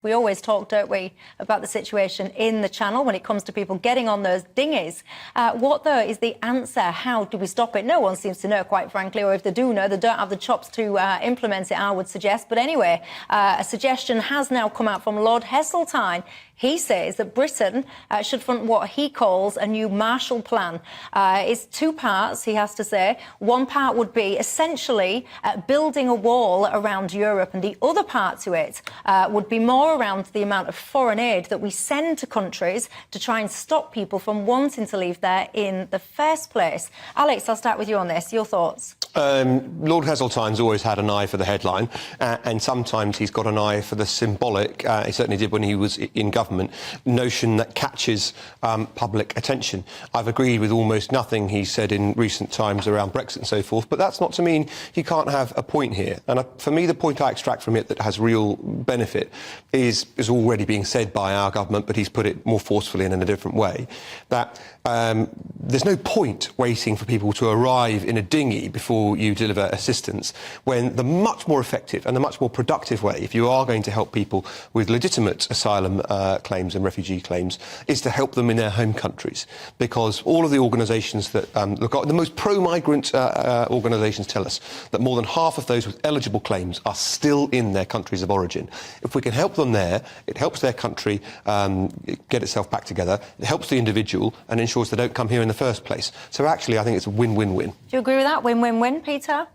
We always talk, don't we, about the situation in the Channel when it comes to people getting on those dinghies. What, though, is the answer? How do we stop it? No one seems to know, quite frankly, or if they do know, they don't have the chops to implement it, I would suggest. But anyway, a suggestion has now come out from Lord Heseltine. He says that Britain should fund what he calls a new Marshall Plan. It's two parts, he has to say. One part would be essentially building a wall around Europe, and the other part to it would be more around the amount of foreign aid that we send to countries to try and stop people from wanting to leave there in the first place. Alex, I'll start with you on this. Your thoughts? Lord Heseltine's always had an eye for the headline, and sometimes he's got an eye for the symbolic. He certainly did when he was in government. Notion that catches public attention. I've agreed with almost nothing he said in recent times around Brexit and so forth, but that's not to mean he can't have a point here. And for me, the point I extract from it that has real benefit is already being said by our government, but he's put it more forcefully and in a different way, that there's no point waiting for people to arrive in a dinghy before you deliver assistance, when the much more effective and the much more productive way, if you are going to help people with legitimate asylum claims and refugee claims, is to help them in their home countries. Because all of the organisations that look at the most pro-migrant organisations tell us that more than half of those with eligible claims are still in their countries of origin. If we can help them there, it helps their country get itself back together, it helps the individual and ensures they don't come here in the first place. So actually, I think it's a win-win-win. Do you agree with that? Win-win-win, Peter?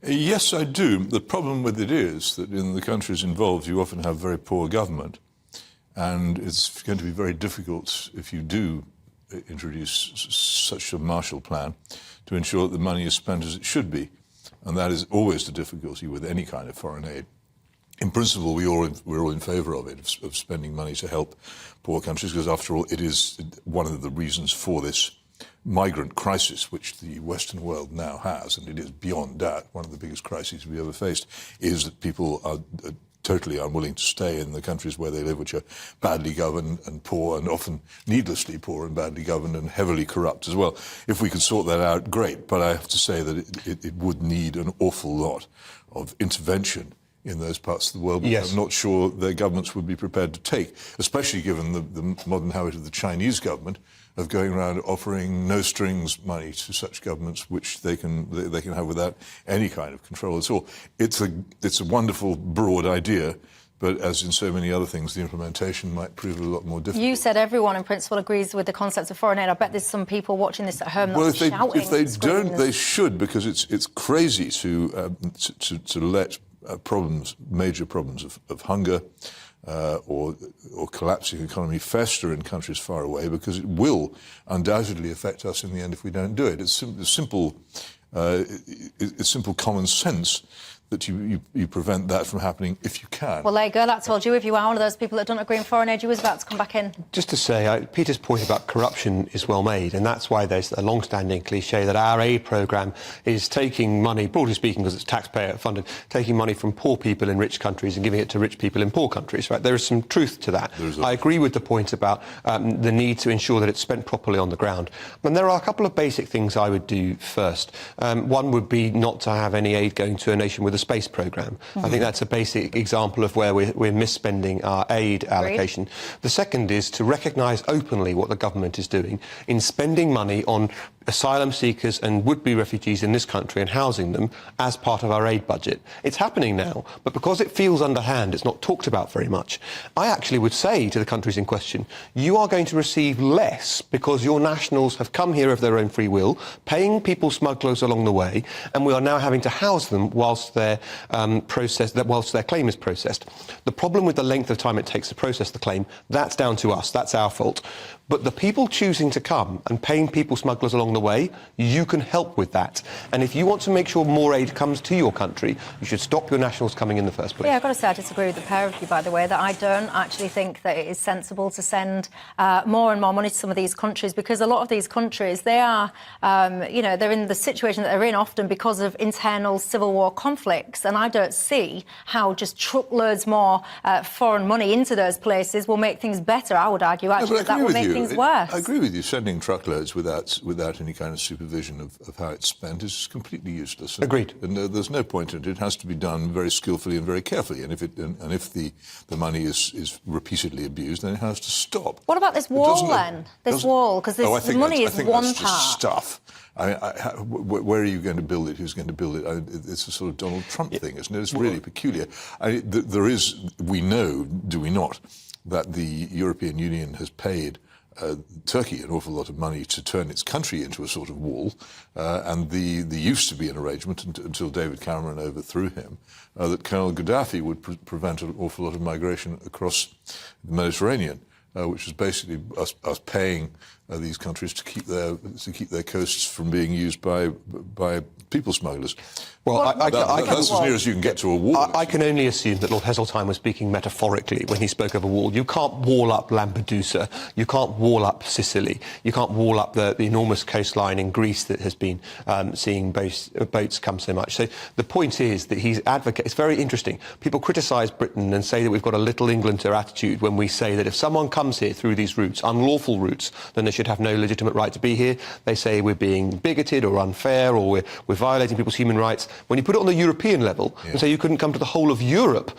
Yes, I do. The problem with it is that in the countries involved, you often have very poor government. And it's going to be very difficult, if you do introduce such a Marshall Plan, to ensure that the money is spent as it should be. And that is always the difficulty with any kind of foreign aid. In principle, we're all in favour of it, of spending money to help poor countries, because after all, it is one of the reasons for this migrant crisis, which the Western world now has, and it is beyond doubt one of the biggest crises we ever faced, is that people are totally unwilling to stay in the countries where they live, which are badly governed and poor, and often needlessly poor and badly governed and heavily corrupt as well. If we could sort that out, great, but I have to say that it would need an awful lot of intervention in those parts of the world, which I'm not sure their governments would be prepared to take, especially given the modern habit of the Chinese government of going around offering no-strings money to such governments, which they can have without any kind of control at all. It's a wonderful, broad idea, but as in so many other things, the implementation might prove a lot more difficult. You said everyone in principle agrees with the concept of foreign aid. I bet there's some people watching this at home that's shouting. If they don't, they should, because it's crazy to let major problems of hunger or collapsing economy fester in countries far away, because it will undoubtedly affect us in the end if we don't do it. It's simple common sense that you prevent that from happening if you can. Well, there you go. That's told you. If you are one of those people that don't agree in foreign aid, you was about to come back in. Just to say, Peter's point about corruption is well made, and that's why there's a long-standing cliche that our aid programme is taking money, broadly speaking, because it's taxpayer-funded, taking money from poor people in rich countries and giving it to rich people in poor countries. Right? There is some truth to that. I agree with the point about the need to ensure that it's spent properly on the ground. And there are a couple of basic things I would do first. One would be not to have any aid going to a nation with a space programme. I think that's a basic example of where we're misspending our aid allocation. The second is to recognise openly what the government is doing in spending money on asylum seekers and would-be refugees in this country and housing them as part of our aid budget. It's happening now, but because it feels underhand, it's not talked about very much. I actually would say to the countries in question, you are going to receive less because your nationals have come here of their own free will, paying people smugglers along the way, and we are now having to house them whilst their whilst their claim is processed. The problem with the length of time it takes to process the claim, that's down to us, that's our fault. But the people choosing to come and paying people smugglers along the way, you can help with that. And if you want to make sure more aid comes to your country, you should stop your nationals coming in the first place. Yeah, I've got to say I disagree with the pair of you, by the way, that I don't actually think that it is sensible to send more and more money to some of these countries, because a lot of these countries, they are, they're in the situation that they're in often because of internal civil war conflicts. And I don't see how just truckloads more foreign money into those places will make things better. I would argue, actually, that will make things worse. I agree with you, sending truckloads without without any kind of supervision of how it's spent is completely useless. Agreed. And there's no point in it. It has to be done very skillfully and very carefully. And if the money is repeatedly abused, then it has to stop. What about this wall then? This wall, because the money is one that's part. Just stuff. Where are you going to build it? Who's going to build it? It's a sort of Donald Trump thing, isn't it? It's really peculiar. We know, do we not, that the European Union has paid Turkey an awful lot of money to turn its country into a sort of wall, and there used to be an arrangement until David Cameron overthrew him that Colonel Gaddafi would prevent an awful lot of migration across the Mediterranean, which was basically us paying these countries to keep their coasts from being used by people smugglers. Well, that's as near as you can get to a wall. I can only assume that Lord Heseltine was speaking metaphorically when he spoke of a wall. You can't wall up Lampedusa. You can't wall up Sicily. You can't wall up the enormous coastline in Greece that has been seeing boats come so much. So the point is that he's advocating. It's very interesting. People criticise Britain and say that we've got a little Englander attitude when we say that if someone comes here through these routes, unlawful routes, then they should have no legitimate right to be here. They say we're being bigoted or unfair or we're violating people's human rights. When you put it on the European level and say you couldn't come to the whole of Europe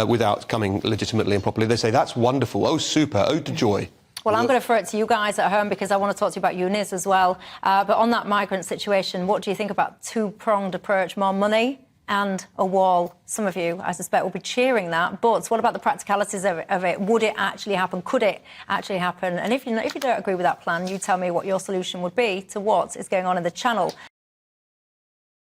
without coming legitimately and properly, they say that's wonderful, oh super, ode to joy. Well, I'm going to throw it to you guys at home because I want to talk to you about UNIS as well. But on that migrant situation, what do you think about two-pronged approach, more money and a wall? Some of you, I suspect, will be cheering that. But what about the practicalities of it? Would it actually happen? Could it actually happen? And if you don't agree with that plan, you tell me what your solution would be to what is going on in the Channel.